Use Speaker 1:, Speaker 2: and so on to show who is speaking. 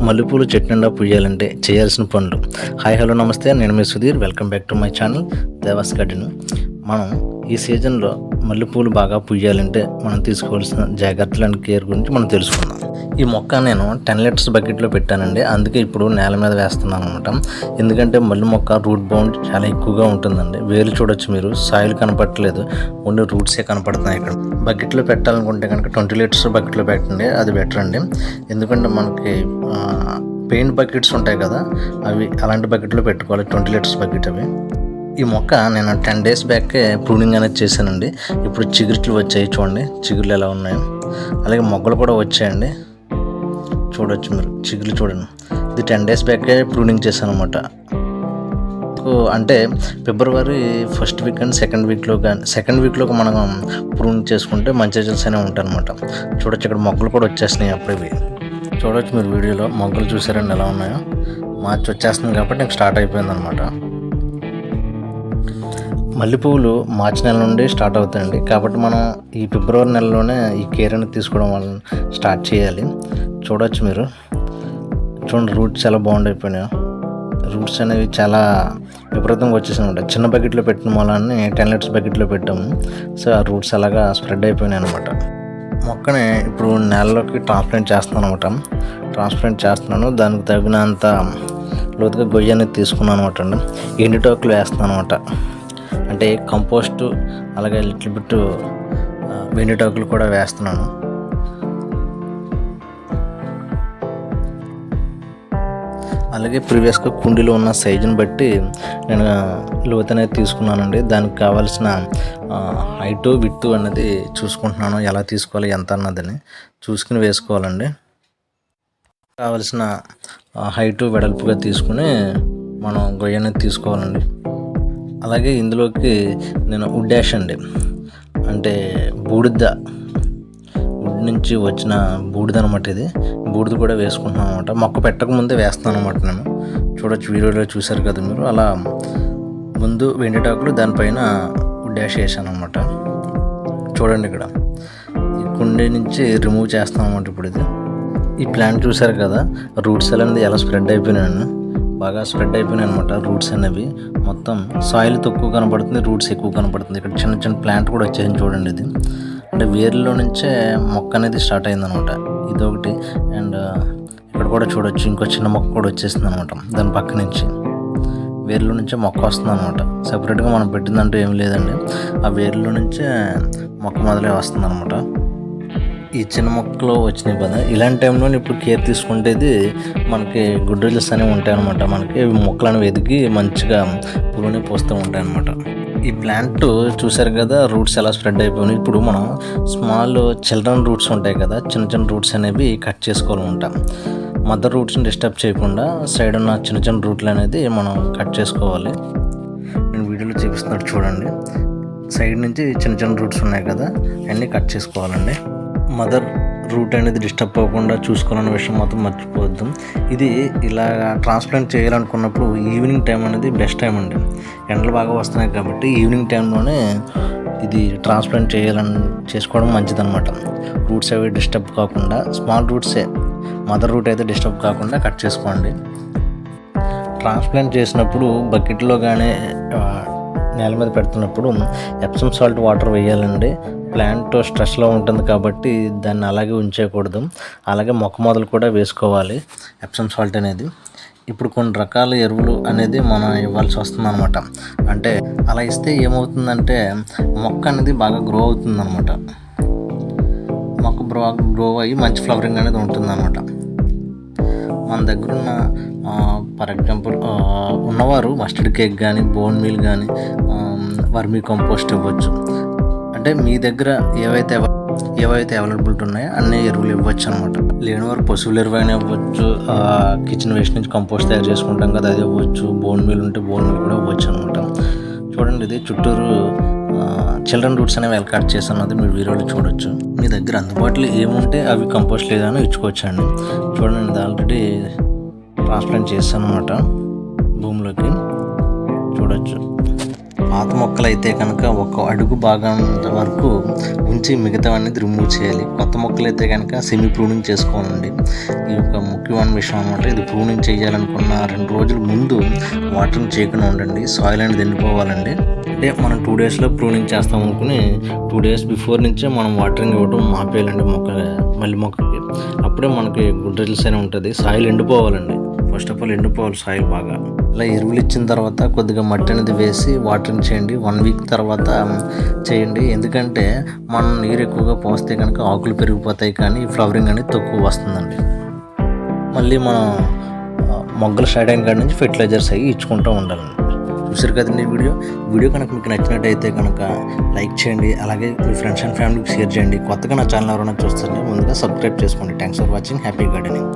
Speaker 1: మల్లెపూలు చెట్టు నిండా పూయాలంటే చేయాల్సిన పనులు. హాయ్ హలో నమస్తే, నేను మీ Sudheer. Welcome back to my channel Devas garden. మనం ఈ సీజన్లో మల్లెపూలు బాగా పూయాలంటే మనం తీసుకోవాల్సిన జాగ్రత్తలు అండ్ కేర్ గురించి మనం తెలుసుకుందాం. ఈ మొక్క నేను 10 లీటర్స్ బకెట్లో పెట్టానండి. అందుకే ఇప్పుడు నేల మీద వేస్తున్నాను అనమాట. ఎందుకంటే మల్లె మొక్క రూట్ బౌండ్ చాలా ఎక్కువగా ఉంటుందండి. వేలు చూడొచ్చు మీరు, సాయిల్ కనపడట్లేదు, ఓన్లీ రూట్సే కనపడుతున్నాయి. ఇక్కడ బకెట్లో పెట్టాలనుకుంటే కనుక 20 లీటర్స్ బకెట్లో పెట్టండి, అది బెటర్ అండి. ఎందుకంటే మనకి పెయింట్ బకెట్స్ ఉంటాయి కదా, అవి అలాంటి బకెట్లో పెట్టుకోవాలి. 20 లీటర్స్ బకెట్ అవి. ఈ మొక్క నేను 10 డేస్ బ్యాకే ప్రూనింగ్ అనేది చేశానండి. ఇప్పుడు చిగురులు వచ్చాయి, చూడండి చిగురులు ఎలా ఉన్నాయో. అలాగే మొగ్గలు కూడా వచ్చాయండి, చూడొచ్చు మీరు చిగురులు చూడండి. ఇది 10 డేస్ బ్యాకే ప్రూనింగ్ చేశాను అనమాట. అంటే ఫిబ్రవరి ఫస్ట్ వీక్ అండ్ సెకండ్ వీక్లో మనం ప్రూనింగ్ చేసుకుంటే మంచి రిజల్ట్స్ అనేవి ఉంటాయి అనమాట. చూడొచ్చు ఇక్కడ మొగ్గలు కూడా వచ్చేసినాయి అప్పుడే. చూడొచ్చు మీరు వీడియోలో మొగ్గలు చూసారండి ఎలా ఉన్నాయో. మార్చి వచ్చేస్తుంది కాబట్టి నాకు స్టార్ట్ అయిపోయింది అనమాట. మల్లెపూలు మార్చి నెల నుండి స్టార్ట్ అవుతాయండి. కాబట్టి మనం ఈ ఫిబ్రవరి నెలలోనే ఈ కేర్ అనేది తీసుకోవడం వల్ల స్టార్ట్ చేయాలి. చూడొచ్చు మీరు, చూడండి రూట్స్ చాలా బాగుండైపోయినాయి. రూట్స్ అనేవి చాలా విపరీతంగా వచ్చేసాయి అనమాట. చిన్న బకెట్లో పెట్టిన మూలాన్ని 10 లీటర్స్ బకెట్లో పెట్టాము. సో ఆ రూట్స్ అలాగా స్ప్రెడ్ అయిపోయినాయి అనమాట. మొక్కని ఇప్పుడు నేలలోకి ట్రాన్స్ప్లాంట్ చేస్తున్నాను. దానికి తగినంత లోతుగా గొయ్యి అనేది తీసుకున్నాను అనమాట అండి. ఎండుటాకులు వేస్తున్నాను అనమాట. అంటే కంపోస్ట్, అలాగే లిటిల్ బిట్ వెండిటాకులు కూడా వేస్తున్నాను. అలాగే ప్రీవియస్గా కుండీలో ఉన్న సైజుని బట్టి నేను లోతు అనేది తీసుకున్నానండి. దానికి కావాల్సిన హైటు విడ్త్ అనేది చూసుకుంటున్నాను, ఎలా తీసుకోవాలి ఎంత అన్నదని చూసుకుని వేసుకోవాలండి. కావాల్సిన హైటు వెడల్పుగా తీసుకుని మనం గొయ్యి అనేది తీసుకోవాలండి. అలాగే ఇందులోకి నేను వుడ్ యాష్ అండి, అంటే వుడ్ నుంచి వచ్చిన బూడిద అనమాట. ఇది బూడిద కూడా వేసుకుంటున్నాను అనమాట. మొక్క పెట్టక ముందే వేస్తాను అనమాట నేను. చూడొచ్చు వీడియోలో చూసారు కదా మీరు. అలా ముందు వెండిటాకులు, దానిపైన వుడ్ యాష్ వేసాను అనమాట. చూడండి ఇక్కడ ఈ కుండీ నుంచి రిమూవ్ చేస్తాను అనమాట. ఇప్పుడు ఈ ప్లాంట్ చూసారు కదా, రూట్స్ అనేది ఎలా స్ప్రెడ్ అయిపోయినాయి, బాగా స్ప్రెడ్ అయిపోయినాయి అనమాట. రూట్స్ అనేవి మొత్తం సాయిల్ తక్కువ కనపడుతుంది, రూట్స్ ఎక్కువ కనపడుతుంది. ఇక్కడ చిన్న చిన్న ప్లాంట్ కూడా వచ్చేసింది చూడండి. ఇది అంటే వేర్లో నుంచే మొక్క అనేది స్టార్ట్ అయిందనమాట. ఇదొకటి. అండ్ ఇక్కడ కూడా చూడొచ్చు ఇంకో చిన్న మొక్క కూడా వచ్చేసింది అనమాట. దాని పక్క నుంచి వేర్లో నుంచే మొక్క వస్తుంది అనమాట. సపరేట్గా మనం పెట్టిందంటూ ఏం లేదండి, ఆ వేర్లో నుంచే మొక్క మొదలై వస్తుంది అనమాట. ఈ చిన్న మొక్కలో వచ్చినాయి కదా, ఇలాంటి టైంలో ఇప్పుడు కేర్ తీసుకుంటేది మనకి గుడ్ రిజల్ట్స్ అనేవి ఉంటాయి అనమాట. మనకి మొక్కలు అనేవి ఎదిగి మంచిగా పువ్వుని పోస్తూ ఉంటాయి అనమాట. ఈ ప్లాంట్ చూసారు కదా, రూట్స్ ఎలా స్ప్రెడ్ అయిపోయినాయి. ఇప్పుడు మనం స్మాల్ చిల్డ్రన్ రూట్స్ ఉంటాయి కదా, చిన్న చిన్న రూట్స్ అనేవి కట్ చేసుకోవాలన్నమాట. మదర్ రూట్స్ని డిస్టర్బ్ చేయకుండా సైడ్ ఉన్న చిన్న చిన్న రూట్లు అనేది మనం కట్ చేసుకోవాలి. నేను వీడియోలో చూపిస్తున్నట్టు చూడండి, సైడ్ నుంచి చిన్న చిన్న రూట్స్ ఉన్నాయి కదా, అన్నీ కట్ చేసుకోవాలండి. మదర్ రూట్ అనేది డిస్టర్బ్ అవ్వకుండా చూసుకోవాలన్న విషయం మాత్రం మర్చిపోవద్దు. ఇది ఇలా ట్రాన్స్ప్లాంట్ చేయాలనుకున్నప్పుడు ఈవినింగ్ టైం అనేది బెస్ట్ టైం అండి. ఎండలు బాగా వస్తున్నాయి కాబట్టి ఈవినింగ్ టైంలోనే ఇది ట్రాన్స్ప్లాంట్ చేసుకోవడం మంచిదన్నమాట. రూట్స్ అవి డిస్టర్బ్ కాకుండా, స్మాల్ రూట్సే, మదర్ రూట్ అయితే డిస్టర్బ్ కాకుండా కట్ చేసుకోండి. ట్రాన్స్ప్లాంట్ చేసినప్పుడు బకెట్లో కానీ నేల మీద పెడుతున్నప్పుడు ఎప్సమ్ సాల్ట్ వాటర్ వేయాలండి. ప్లాంట్ స్ట్రెస్లో ఉంటుంది కాబట్టి దాన్ని అలాగే ఉంచేయకూడదు. అలాగే మొక్క మొదలు కూడా వేసుకోవాలి ఎప్సమ్ సాల్ట్ అనేది. ఇప్పుడు కొన్ని రకాల ఎరువులు అనేది మనం ఇవ్వాల్సి వస్తుంది అనమాట. అంటే అలా ఇస్తే ఏమవుతుందంటే మొక్క అనేది బాగా గ్రో అవుతుంది అనమాట. మొక్క గ్రో అయ్యి మంచి ఫ్లవరింగ్ అనేది ఉంటుంది అనమాట. మన దగ్గర ఉన్న ఫర్ ఎగ్జాంపుల్ ఉన్నవారు మస్టర్డ్ కేక్ కానీ, బోన్ మీల్ కానీ, వర్మీ కంపోస్ట్ ఇవ్వచ్చు. అంటే మీ దగ్గర ఏవైతే అవైలబిలిటీ ఉన్నాయో అన్ని ఎరువులు ఇవ్వచ్చు అనమాట. లేని వారు పశువుల ఎరువు అయినా ఇవ్వచ్చు, కిచెన్ వేస్ట్ నుంచి కంపోస్ట్ తయారు చేసుకుంటాం కదా అది ఇవ్వచ్చు, బోన్ మీల్ ఉంటే బోన్ మీల్ కూడా ఇవ్వచ్చు అనమాట. చూడండి ఇది చుట్టూరు చిల్డ్రన్ రూట్స్ అనేవి ఎలా కట్ చేస్తున్నది మీరు వీడియోలో చూడొచ్చు. మీ దగ్గర అందుబాటులో ఏముంటే అవి కంపోస్ట్ లేదని ఇచ్చుకోవచ్చు అండి. చూడండి ఇది ఆల్రెడీ ట్రాన్స్ప్లాంట్ చేస్తాను అనమాట భూమిలోకి. చూడొచ్చు పాత మొక్కలు అయితే కనుక ఒక అడుగు భాగం వరకు ఉంచి మిగతావన్నీ రిమూవ్ చేయాలి. కొత్త మొక్కలు అయితే కనుక సెమీ ప్రూనింగ్ చేసుకోవాలండి. ఈ యొక్క ముఖ్యమైన విషయం అనమాట. ఇది ప్రూనింగ్ చేయాలనుకున్న 2 రోజుల ముందు వాటరింగ్ చేయకుండా ఉండండి. సాయిల్ అనేది ఎండిపోవాలండి. అంటే మనం 2 డేస్లో ప్రూనింగ్ చేస్తాం అనుకుని 2 డేస్ బిఫోర్ నుంచే మనం వాటరింగ్ ఇవ్వడం ఆపేయాలండి మొక్కకి. అప్పుడే మనకి గుడ్ రిజల్ట్స్ అని ఉంటుంది. సాయిల్ ఎండిపోవాలండి. ఫస్ట్ ఆఫ్ ఆల్ ఎండిపోవాలి సాయిల్ బాగా. ఇలా ఎరువులు ఇచ్చిన తర్వాత కొద్దిగా మట్టి అనేది వేసి వాటరింగ్ చేయండి. 1 వీక్ తర్వాత చేయండి. ఎందుకంటే మనం నీరు ఎక్కువగా పోస్తే కనుక ఆకులు పెరిగిపోతాయి, కానీ ఫ్లవరింగ్ అనేది తక్కువ వస్తుందండి. మళ్ళీ మనం మొగ్గలు స్టార్ట్ అయిన కాడి నుంచి ఫెర్టిలైజర్స్ అవి ఇచ్చుకుంటూ ఉండాలండి. చూసారు కదండి వీడియో కనుక మీకు నచ్చినట్టయితే కనుక లైక్ చేయండి. అలాగే మీ ఫ్రెండ్స్ అండ్ ఫ్యామిలీకి షేర్ చేయండి. కొత్తగా నా ఛానల్ ఎవరైనా చూస్తుంటే ముందుగా సబ్స్క్రైబ్ చేసుకోండి. Thanks for watching. Happy gardening.